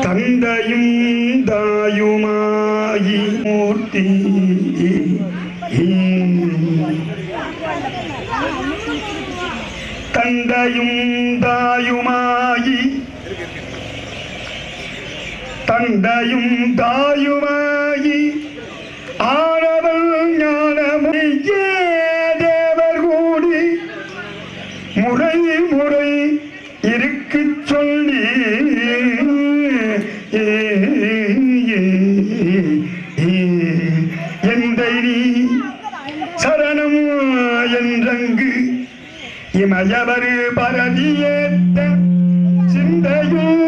தந்தையும் தாயுமாயி மூர்த்தி தந்தையும் தாயுமாயி தந்தையும் தாயுமாயி ஆனவள் ஞானமுடியே தேவர் கூடி முறை முறை இருக்கு சொல்லி எந்தை நீ சரணம் என்றங்கு இமயவரு பரதியேத்த சிந்தையும்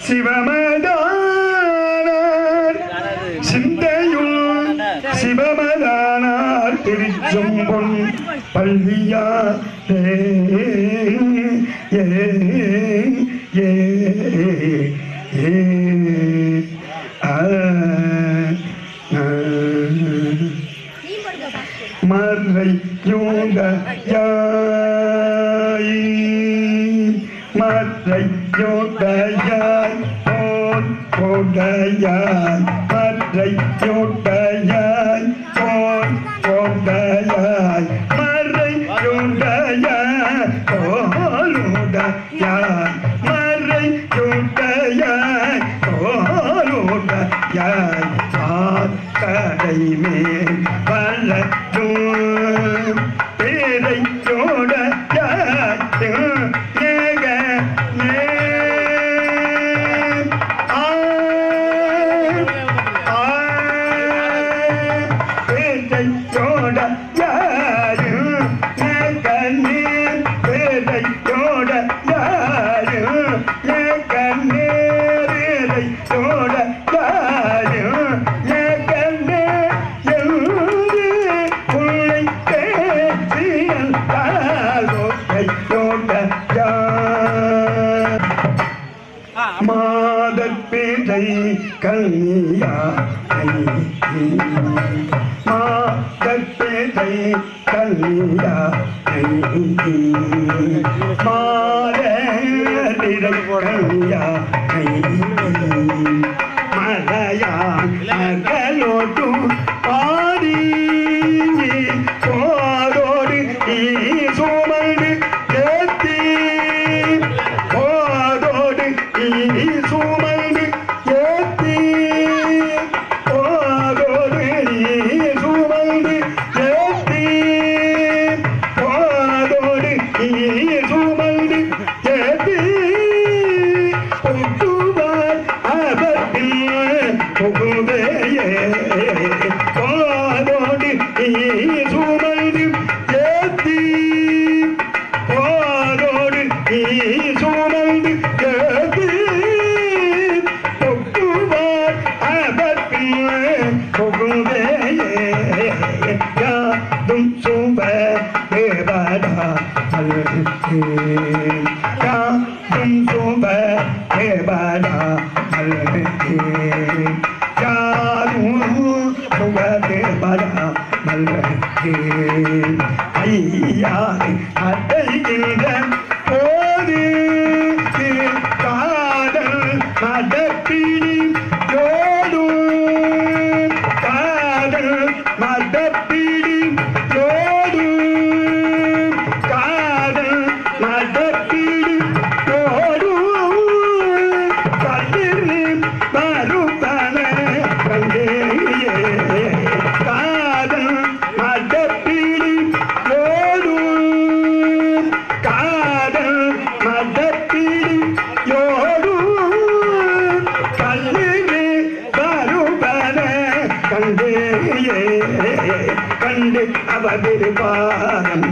சிவமதானார் சிந்தையும் சிவமதானார் திருச்செம்பொன் பள்ளியா மறை யோகையாய் மறை யோகையாய் போன் போகையாய் மறை யோகையாய் போன் போகையாய் மறை யோகையாய் போலுடையாய் மறை யோகையாய் போலுடையாய் ஆக்கடை மேல் வளரும் பேரை மாதத்தை கல்யாணை மாதத்தை கல்யாணை மாதத்திரை கல்யாணை மலையான் மகளோடு பாடி போரோடு சுமந்து ஏத்தி போரோடு சுமந்து ஏத்தி போரோடு சுமந்து ஏத்தி போரோடு சுமந்து ஏத்தி புகுவார் அவற்றில் புகுவேயே போரோடு சுமந்து ஏத்தி போரோடு சுமந்து ஏத்தி புகுவார் அவற்றில் புகுவேயே யாதும் சுப தேவதா யாதும் சுப தேவதா யாரும் சுப தேவதா ஐயாறு அடைகின்ற போது காதல் மதப்பிடி யோடும் காதல் மதப்பிடி யோடும் காதல் மதப்பிடி யோடும் கல்லில் மறுபல கண்டேயே காதல் மதப்பிடி யோடும் காதல் மதப்பிடி யோடும் கல்லில் மறுபல கண்டேயே கண்டு அவதிருபாரம்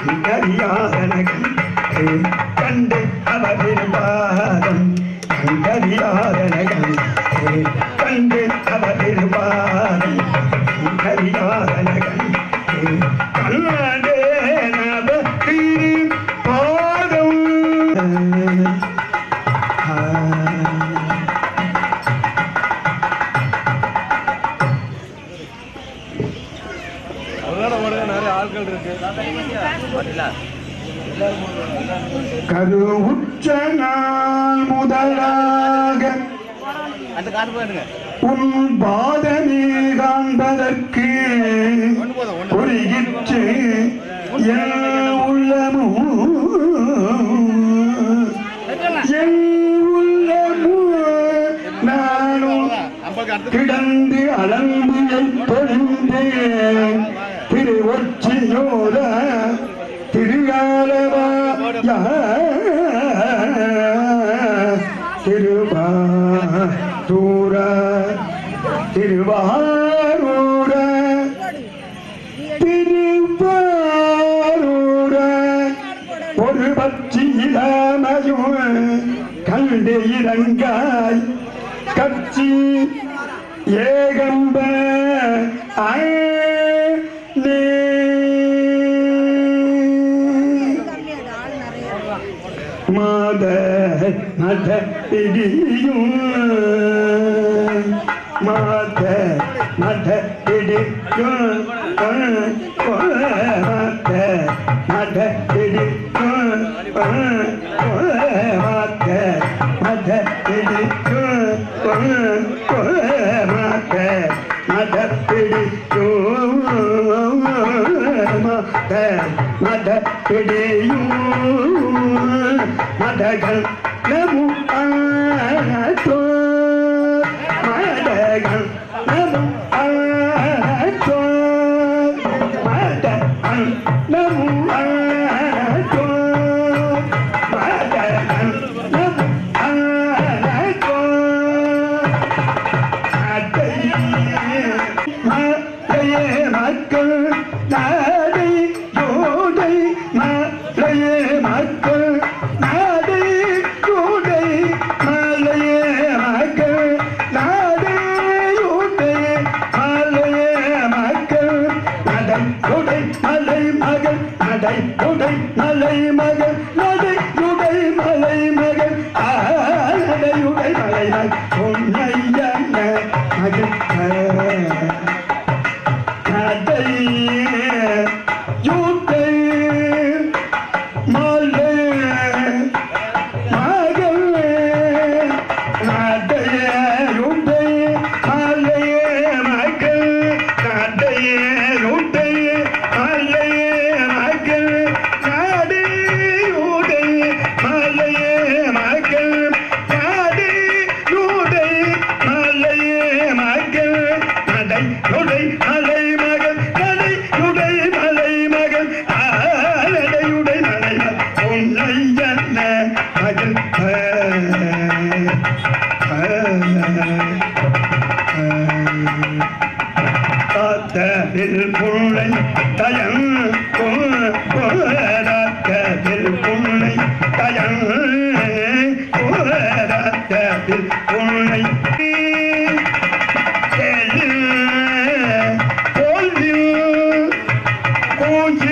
கண்டறியாதனகன் கண்டு அவதிருபாரம் கண்டறியாதனகன் கண்டு அவதிருபாரம் கண்டறியாதனகன் கண்ணே நபி பாதம் கருவுற்ற நாள் முதலாக உன் பாதமே காண்பதற்கு பொறியிற்று என் உள்ளமோ என் உள்ளமோ நானும் கிடந்து அளந்து பொழிந்தேன் திருவொற்றியோர திருகாலவா திருவாரூர திருவாரூர திருவாரூர ஒரு பற்றி இளமையும் கண்டு இறங்காய் கட்சி ஏகம்ப மாத மத பிடியும் மாத மத பிடியும் மாத மத பிடியும் மாத மத பிடியும் மாத மத பிடியும் மத பிடியும் மதகள் நமு ஆனோ மதகள் நமு ஆனோ மதகள் நமு ஆனோ மதகள் நமு ஆனோ மலையே மக்கள் நாடை யோடை மலையே மக்கள் நாடை யோடை மலையே மக்கள் நாடை யோடை மலையே மக்கள் நடை யோடை மலை மகள் நடை யோடை மலை மகள் நடை யோடை மலை மகள் நடை யோடை மலை மகள்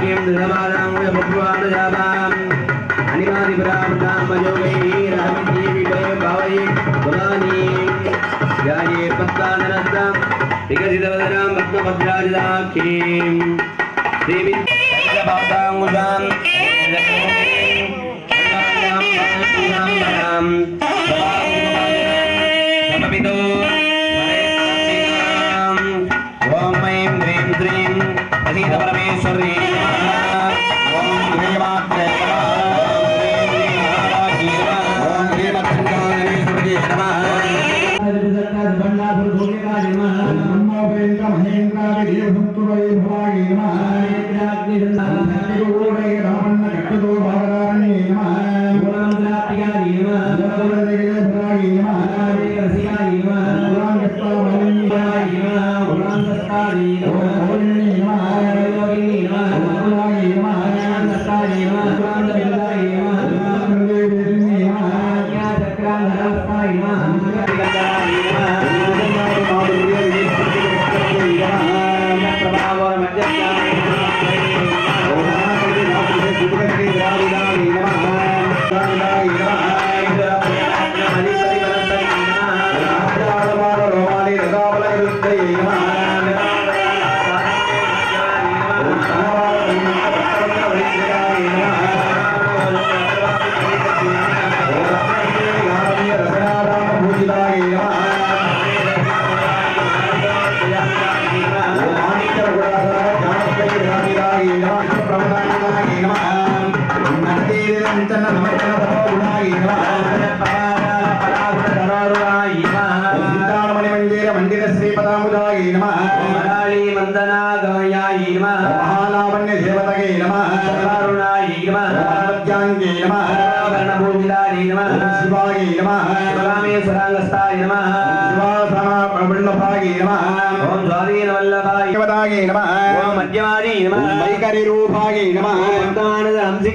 किं दृढमादां भगवान् अनिमादिपरामृतां मयोगैरहमितीविषये भावये गुणानि ध्याये पद्माननस्तां विकसितवदनां भक्तभद्राजिताक्षीं श्रीविद्याङ्गुजां समपितो ॐ ऐं ह्रीं श्रीं प्रसीद परमेश्वरी ॐ ह्रीमात्रे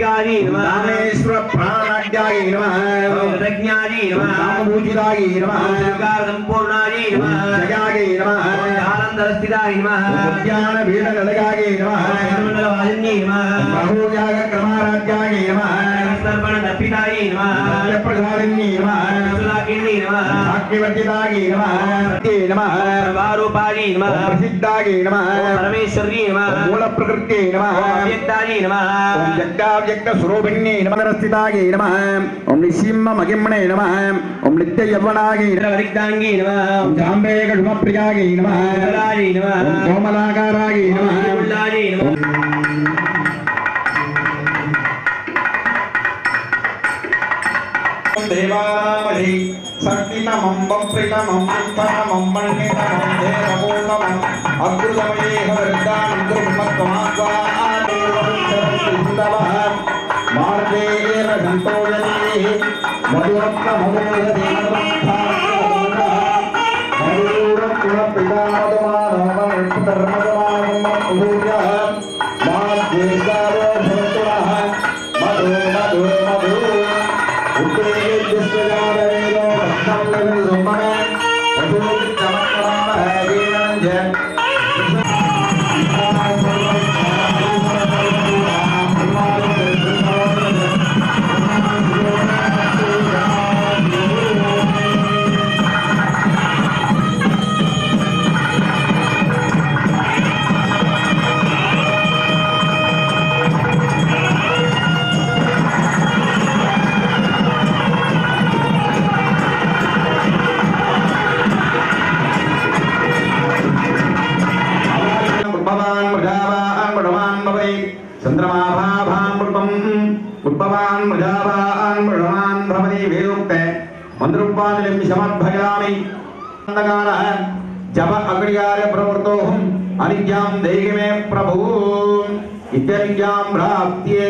रामेश्वर प्राणाढ्याय नमः रज्ञाय नमः रामभूजिताय नमः संपूर्णाय नमः जगाय नमः आनंदस्थिताय नमः ज्ञान भीड नलगाय नमः मंडलवाजन्ये नमः बहुयाग क्रमाराध्याय नमः सर्वण दपिताय नमः प्रधारिण्ये नमः सुलाकिन्ये नमः साक्षिवर्जिताय नमः ते नमः वारूपाय नमः प्रसिद्धाय नमः परमेश्वर्ये नमः मूल प्रकृत्ये नमः अव्यक्ताय नमः जगदाव्यक्त स्वरूपिण्ये नमः स्थिताय नमः ओम निसिंह महिम्ने नमः ओम नित्य यवनाय वरिक्तांगे नमः ओम जाम्बे गढ़ प्रियाय नमः कमलाय नमः ओम कोमलाकाराय नमः कुल्लाय नमः देवानामहि शक्तितमं वप्रितमं विपन्नमं मण्डितमं देवपूर्णमं अग्रुतमये हरदानं दुर्मत्तमात्वादेवं मार्गे एव सन्तोषये जप अग्नियार्य प्रवृत्तोहम अनिज्ञां देहि मे प्रभु इत्यनिज्ञां प्राप्त्ये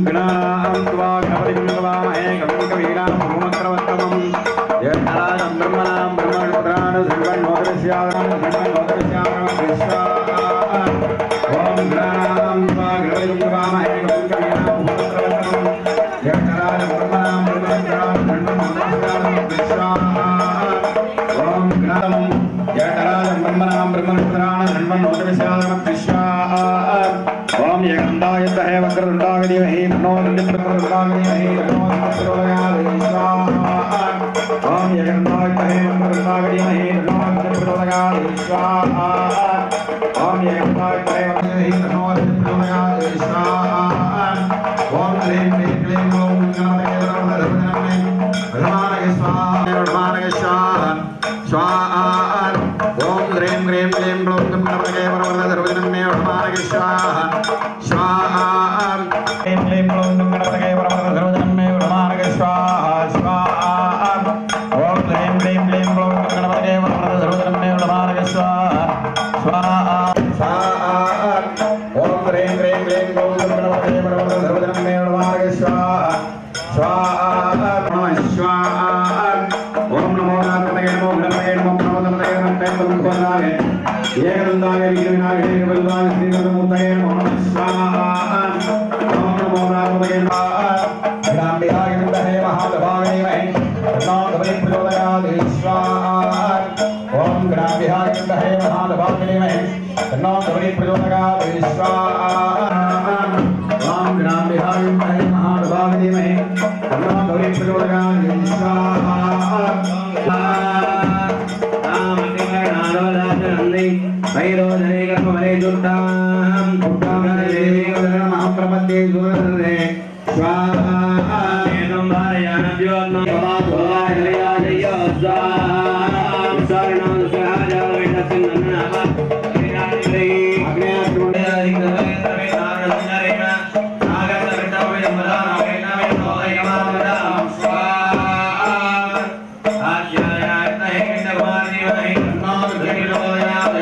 गणानां त्वा गणपतिं नमामहे कविं कवीनां भूमक्रवत्तमं ज्येष्ठराजं ब्रह्मणां ब्रह्मणोत्रान् सर्वण्णोदरस्यावरं विश्वा ॐ गणानां त्वा गणपतिं नमामहे कविं कवीनां भूमक्रवत्तमं ज्येष्ठराजं ब्रह्मणां ब्रह्मणोत्रान् सर्वण्णोदरस्यावरं विश्वा ॐ गणानां ज्येष्ठराजं ब्रह्मणां ब्रह्मणोत्रान् सर्वण्णोदरस्यावरं विश्वा ओम येकंदाय तहे वक्रतुंडाय धीमहि तन्नो प्रचोदयात् ओम येकंदाय तहे वक्रतुंडाय धीमहि तन्नो प्रचोदयात् ओम येकंदाय तहे वक्रतुंडाय धीमहि तन्नो प्रचोदयात् ओम ह्रीं क्लीं क्लीं ओम गणपतये नमः धर्मजनमे ब्रह्माणगे स्वाहा स्वाहा ओम ह्रीं क्लीं क्लीं ओम गणपतये नमः धर्मजनमे ब्रह्माणगे स्वाहा स्वाहा क्लीं क्लीं ओम गणपतये नमः धर्मजनमे ब्रह्माणगे स्वाहा स्वाहा ओम ह्रीं क्लीं क्लीं ओम गणपतये नमः धर्मजनमे ब्रह्माणगे स्वाहा स्वाहा स्वाहा ओम ह्रीं क्लीं क्लीं ओम गणपतये नमः धर्मजनमे ब्रह्माणगे स्वाहा स्वाहा नमः स्वाहा ओम नमो नारायणाय नमो गणपतये नमो प्रमोदमते नमः तमोनाय एकदंदाय विघ्नविनाय निर्बलदाय श्रीमन्मूर्तये नमः स्वाहा ओम नमो नारायणाय नमः ग्राम्याय नमः महादेवाय नमः नमः प्रचोदयात् स्वाहा ओम ग्राम्याय नमः महादेवाय नमः नमः प्रचोदयात् स्वाहा ओम ग्राम्याय नमः महादेवाय नमः नमः प्रचोदयात् स्वाहा भैरोधने कर्मवरे दुर्दां दुर्गामरे महाप्रपद्ये सुरदे स्वाहा एनं वारयानभ्यो नमः जय स्वाहा शरणं स्वाहा विष्णुनन्नाम श्रीरामले अग्नेयत्रुण्डे हिंदवे नारदनरेण नागसरटवे मदानवेन वेनोदयमामदां स्वाहा आज्ञायात हेन्दवारि वै नामधृलोयात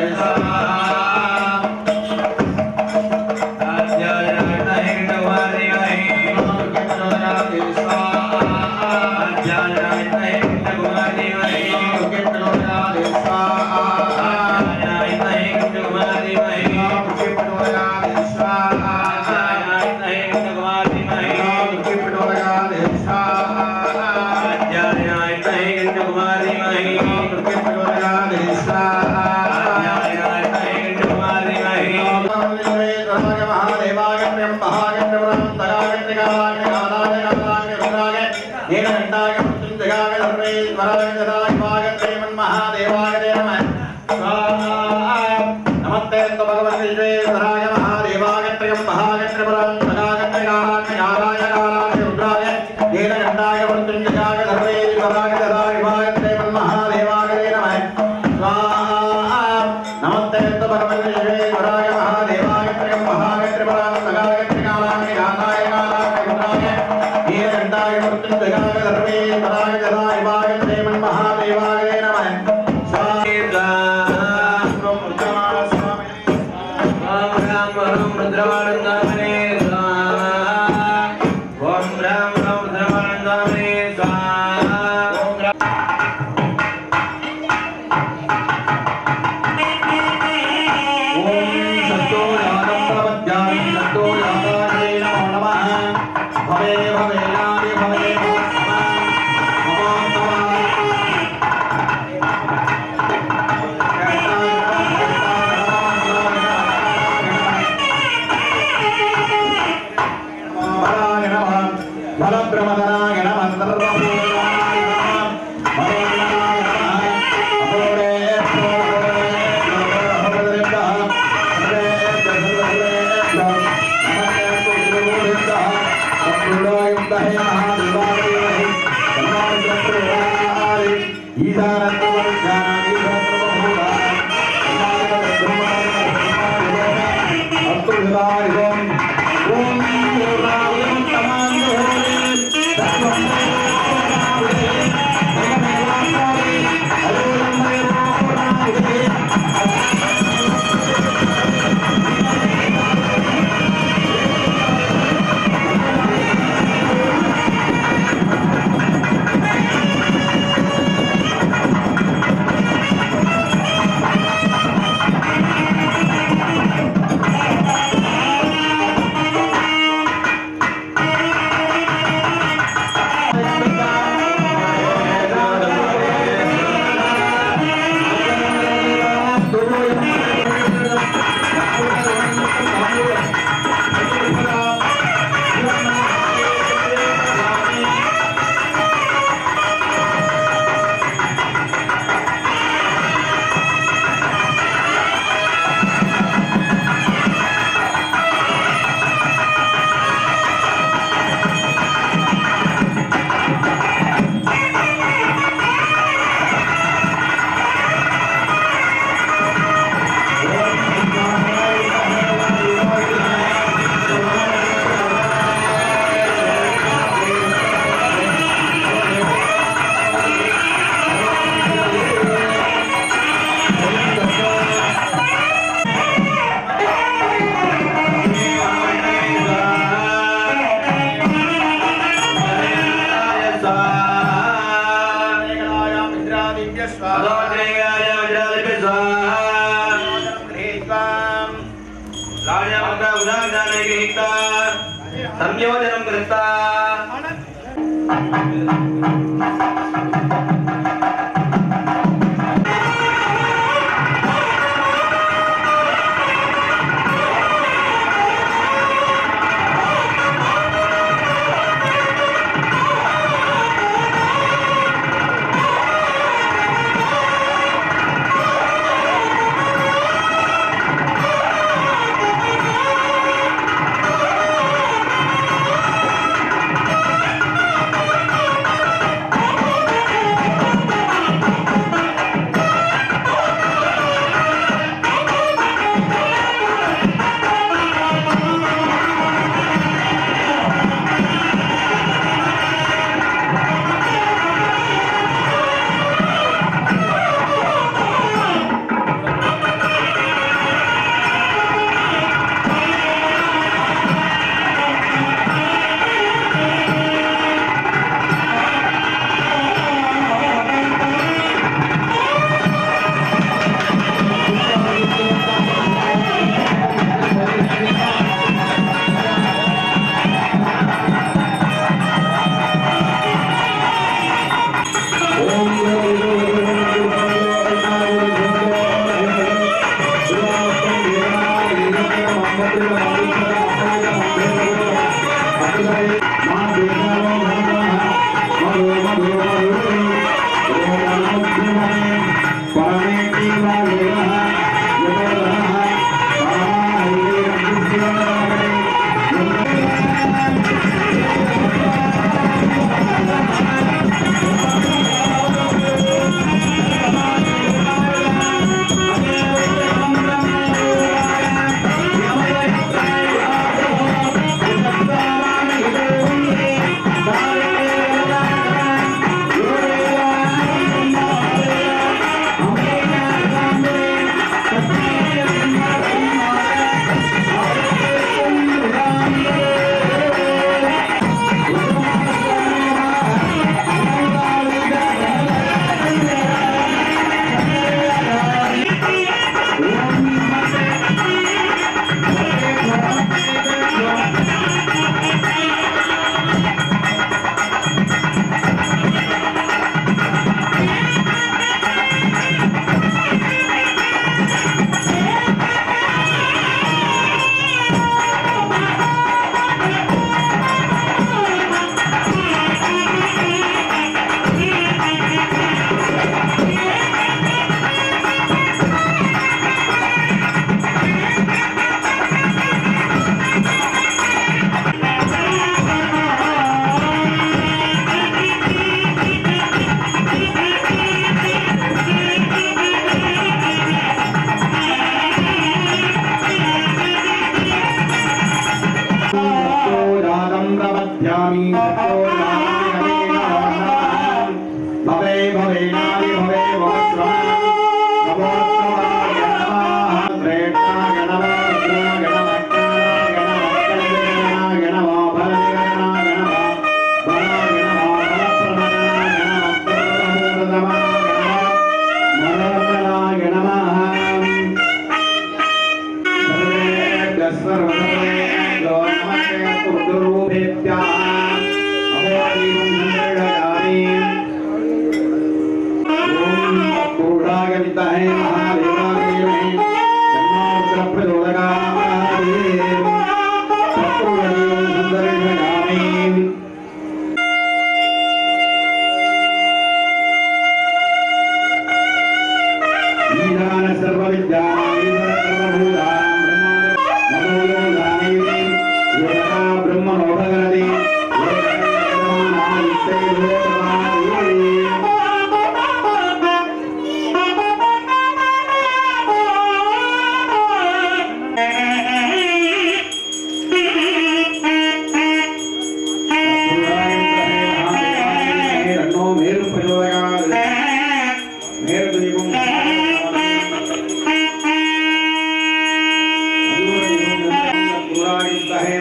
संयोजनं कृत्वा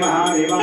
महादेवा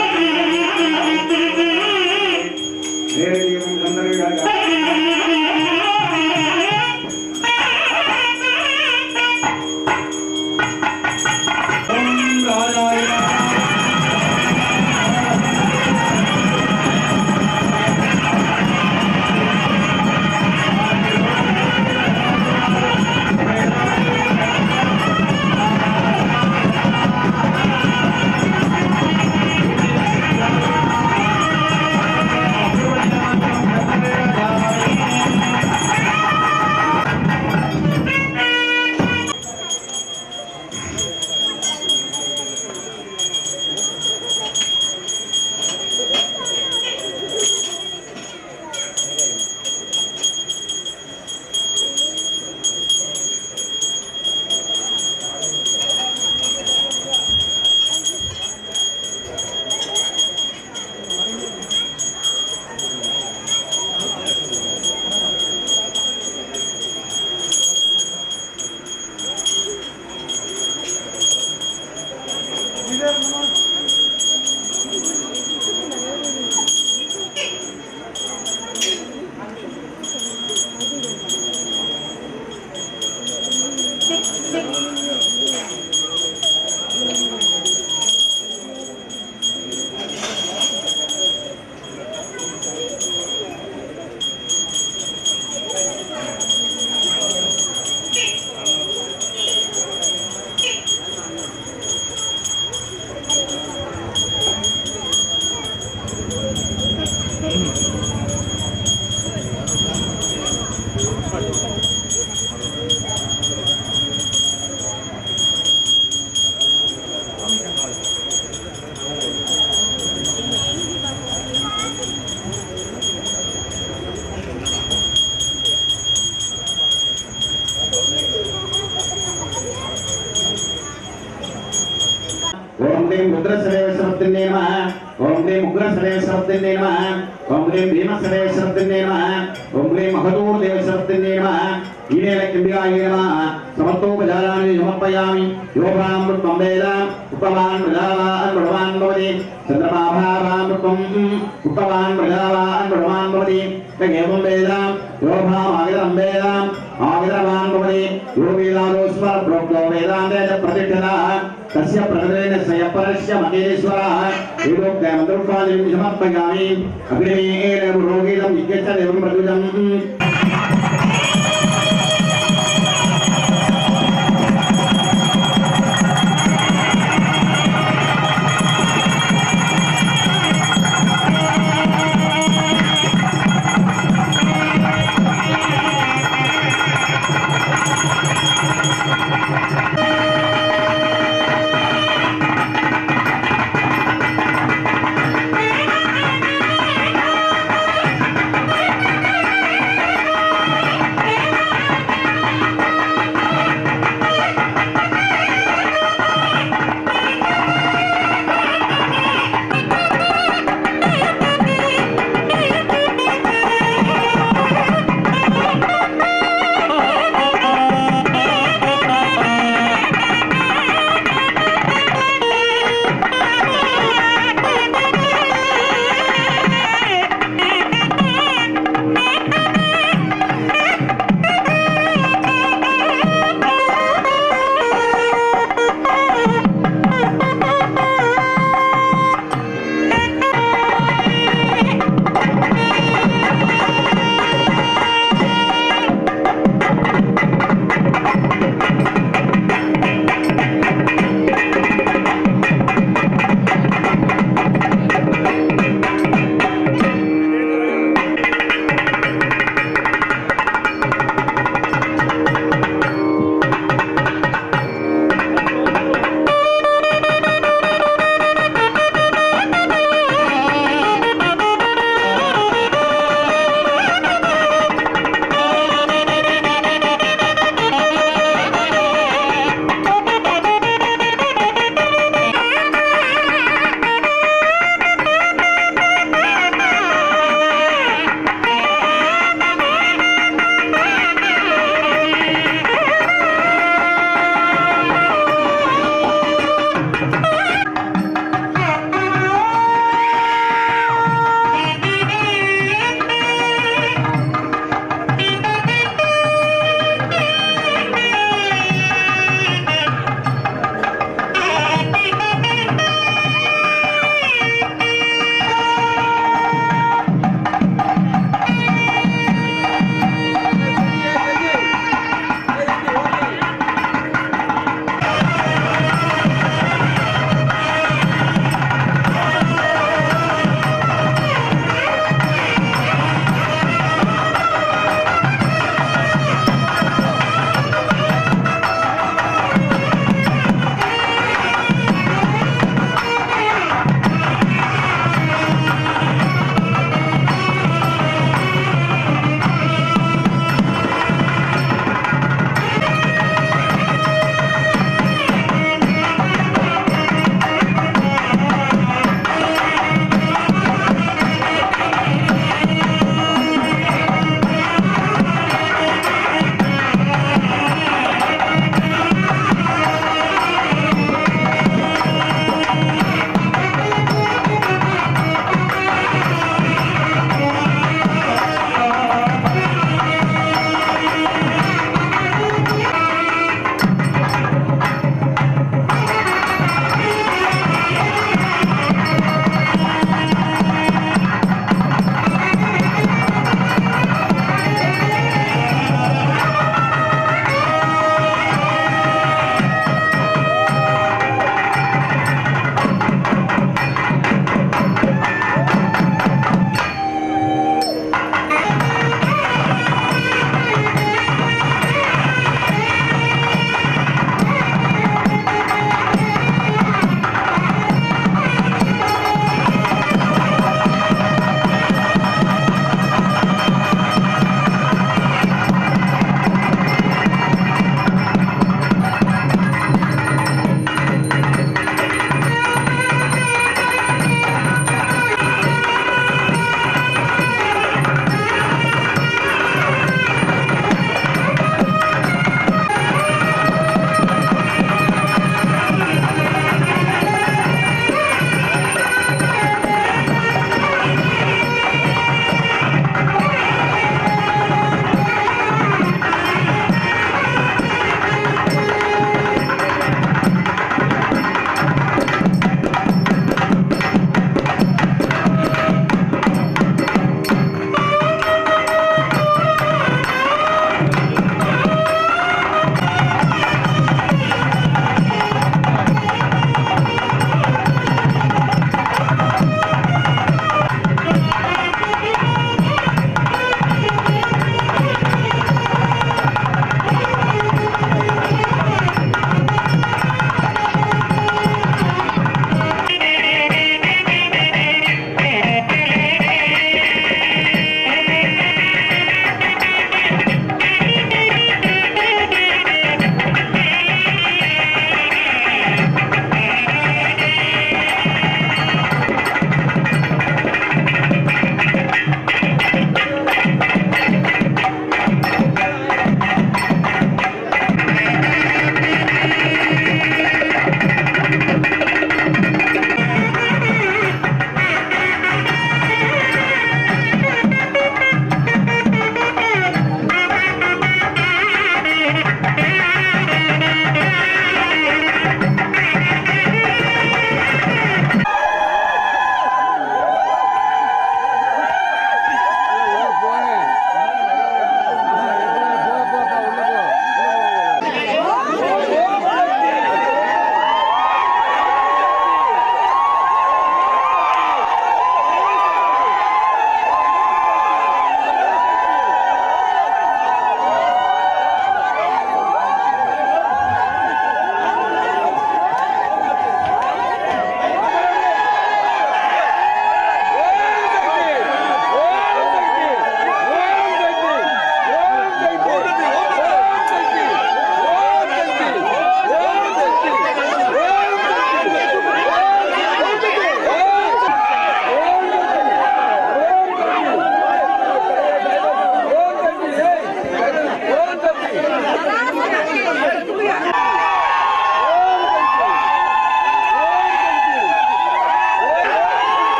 దేవశరత్తిన్నే నమః ఓం హ్రీం భీమసరేశ్వరత్తిన్నే నమః ఓం హ్రీం మహదూర్ దేవశరత్తిన్నే నమః ఈనేలకింబికాయ నమః సమర్తోపచారాన్ని సమర్పయామి యోగామృతం వేద ఉత్తమాన్ ప్రజావాన్ భగవాన్ భవతి చంద్రమాభారామృతం ఉత్తమాన్ ప్రజావాన్ భగవాన్ భవతి ఏవం వేద యోగామాగిరం వేద ఆగిరవాన్ భవతి యో వేదాదోస్వ ప్రోక్తో వేదాంతే ప్రతిష్ఠితః तस्य प्रकटेन स्वयपरस्य महेश्वरः एवोक्तमन्त्रोक्तादिं समर्पयामि अग्निमेन पुरोहितं यज्ञस्य देवं प्रयुजम्